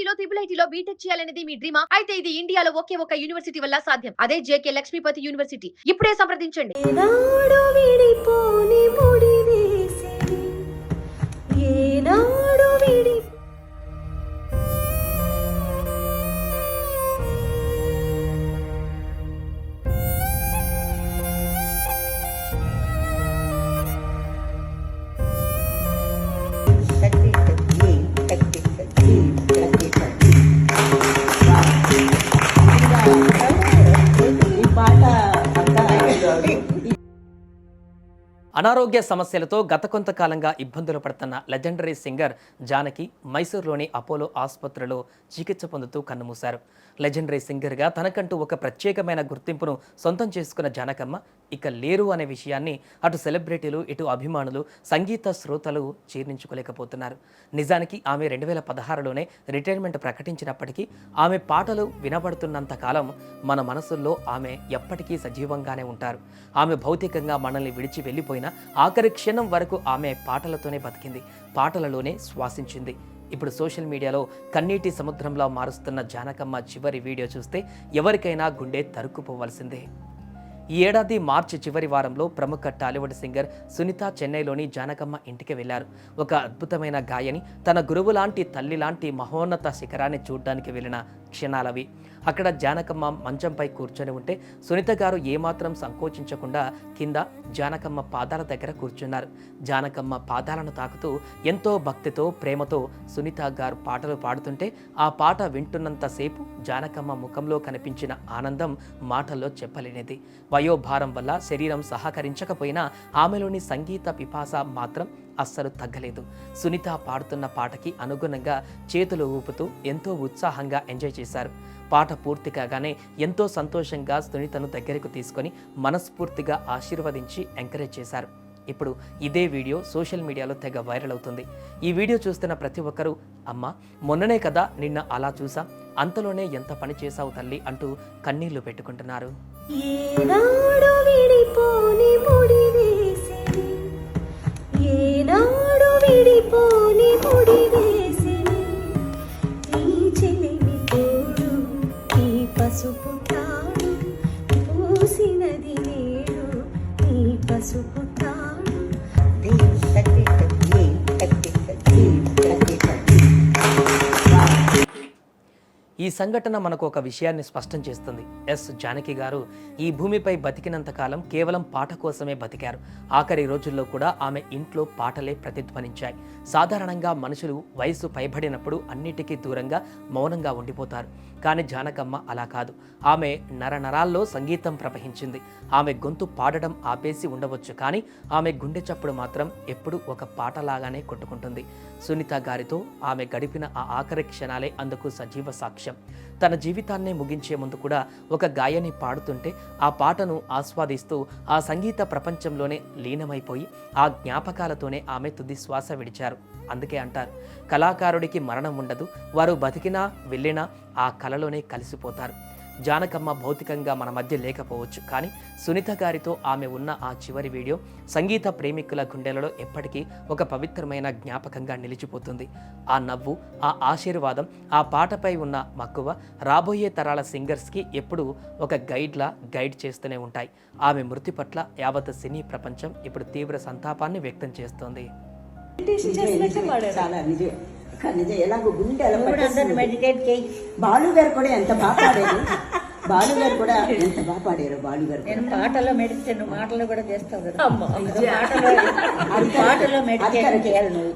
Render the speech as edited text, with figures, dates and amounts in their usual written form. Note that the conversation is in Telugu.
ఐఐటీలో IIITలో బీటెక్ చేయాలనేది మీ డ్రీమా? అయితే ఇది ఇండియాలో ఒకే ఒక యూనివర్సిటీ వల్ల సాధ్యం. అదే జేకే లక్ష్మీపతి యూనివర్సిటీ. ఇప్పుడే సంప్రదించండి. అనారోగ్య సమస్యలతో గత కొంతకాలంగా ఇబ్బందులు పడుతున్న లెజెండరీ సింగర్ జానకి మైసూరులోని అపోలో ఆసుపత్రిలో చికిత్స పొందుతూ కన్నుమూశారు. లెజెండరీ సింగర్గా తనకంటూ ఒక ప్రత్యేకమైన గుర్తింపును సొంతం చేసుకున్న జానకమ్మ ఇక లేరు అనే విషయాన్ని అటు సెలబ్రిటీలు ఇటు అభిమానులు సంగీత శ్రోతలు జీర్ణించుకోలేకపోతున్నారు. నిజానికి ఆమె 2016లోనే రిటైర్మెంట్ ప్రకటించినప్పటికీ ఆమె పాటలు వినబడుతున్నంత కాలం మన మనసుల్లో ఆమె ఎప్పటికీ సజీవంగానే ఉంటారు. ఆమె భౌతికంగా మనల్ని విడిచి వెళ్ళిపోయిన ఆఖరి క్షణం వరకు ఆమె పాటలతోనే బతికింది, పాటలలోనే శ్వాసించింది. ఇప్పుడు సోషల్ మీడియాలో కన్నీటి సముద్రంలో మారుస్తున్న జానకమ్మ చివరి వీడియో చూస్తే ఎవరికైనా గుండె తరుక్కుపోవలసిందే. ఈ ఏడాది మార్చి చివరి వారంలో ప్రముఖ టాలీవుడ్ సింగర్ సునీత చెన్నైలోని జానకమ్మ ఇంటికి వెళ్లారు. ఒక అద్భుతమైన గాయని తన గురువు లాంటి తల్లి లాంటి మహోన్నత శిఖరాన్ని చూడ్డానికి వెళ్ళిన క్షణాలవి. అక్కడ జానకమ్మ మంచంపై కూర్చొని ఉంటే సునీత గారు ఏమాత్రం సంకోచించకుండా కింద జానకమ్మ పాదాల దగ్గర కూర్చున్నారు. జానకమ్మ పాదాలను తాకుతూ ఎంతో భక్తితో ప్రేమతో సునీత గారు పాటలు పాడుతుంటే ఆ పాట వింటున్నంతసేపు జానకమ్మ ముఖంలో కనిపించిన ఆనందం మాటల్లో చెప్పలేనిది. వయోభారం వల్ల శరీరం సహకరించకపోయినా ఆమెలోని సంగీత పిపాస మాత్రం అస్సలు తగ్గలేదు. సునీత పాడుతున్న పాటకి అనుగుణంగా చేతులు ఊపుతూ ఎంతో ఉత్సాహంగా ఎంజాయ్ చేశారు. పాట పూర్తి కాగానే ఎంతో సంతోషంగా సునీతను దగ్గరకు తీసుకొని మనస్ఫూర్తిగా ఆశీర్వదించి ఎంకరేజ్ చేశారు. ఇప్పుడు ఇదే వీడియో సోషల్ మీడియాలో తెగ వైరల్ అవుతుంది. ఈ వీడియో చూస్తున్న ప్రతి ఒక్కరూ అమ్మ మొన్ననే కదా నిన్న అలా చూసాం, అంతలోనే ఎంత పని చేశావు తల్లి అంటూ కన్నీళ్లు పెట్టుకుంటున్నారు. ఈ సంఘటన మనకు ఒక విషయాన్ని స్పష్టం చేస్తుంది. జానకి గారు ఈ భూమిపై బతికినంత కాలం కేవలం పాట కోసమే బతికారు. ఆఖరి రోజుల్లో కూడా ఆమె ఇంట్లో పాటలే ప్రతిధ్వనించాయి. సాధారణంగా మనుషులు వయసు పైబడినప్పుడు అన్నిటికీ దూరంగా మౌనంగా ఉండిపోతారు. కానీ జానకమ్మ అలా కాదు. ఆమె నరనరాల్లో సంగీతం ప్రవహించింది. ఆమె గొంతు పాడడం ఆపేసి ఉండవచ్చు, కానీ ఆమె గుండె చప్పుడు మాత్రం ఎప్పుడూ ఒక పాటలాగానే కొట్టుకుంటుంది. సునీత గారితో ఆమె గడిపిన ఆ ఆఖరి క్షణాలే అందుకు సజీవ సాక్ష్యం. తన జీవితాన్నే ముగించే ముందు కూడా ఒక గాయని పాడుతుంటే ఆ పాటను ఆస్వాదిస్తూ ఆ సంగీత ప్రపంచంలోనే లీనమైపోయి ఆ జ్ఞాపకాలతోనే ఆమె తుది శ్వాస విడిచారు. అందుకే అంటారు, కళాకారుడికి మరణం ఉండదు, వారు బతికినా వెళ్ళినా ఆ కళలోనే కలిసిపోతారు. జానకమ్మ భౌతికంగా మన మధ్య లేకపోవచ్చు, కానీ సునీత గారితో ఆమె ఉన్న ఆ చివరి వీడియో సంగీత ప్రేమికుల గుండెలలో ఎప్పటికీ ఒక పవిత్రమైన జ్ఞాపకంగా నిలిచిపోతుంది. ఆ నవ్వు, ఆ ఆశీర్వాదం, ఆ పాటపై ఉన్న మక్కువ రాబోయే తరాల సింగర్స్కి ఎప్పుడూ ఒక గైడ్ చేస్తూనే ఉంటాయి. ఆమె మృతి పట్ల యావత్ సినీ ప్రపంచం ఇప్పుడు తీవ్ర సంతాపాన్ని వ్యక్తం చేస్తోంది. ఎలాగో గుండె మెడిటేట్ చేయి. బాలు గారు కూడా ఎంత బాగా పాడారు. బాలు గారు కూడా ఎంత బాగా పాడారు. బాలు గారు నేను పాటలో మెడిటేషన్, మాటలు కూడా చేస్తావు కదా, పాటలో మెడిటేషన్ చేయాలి నువ్వు.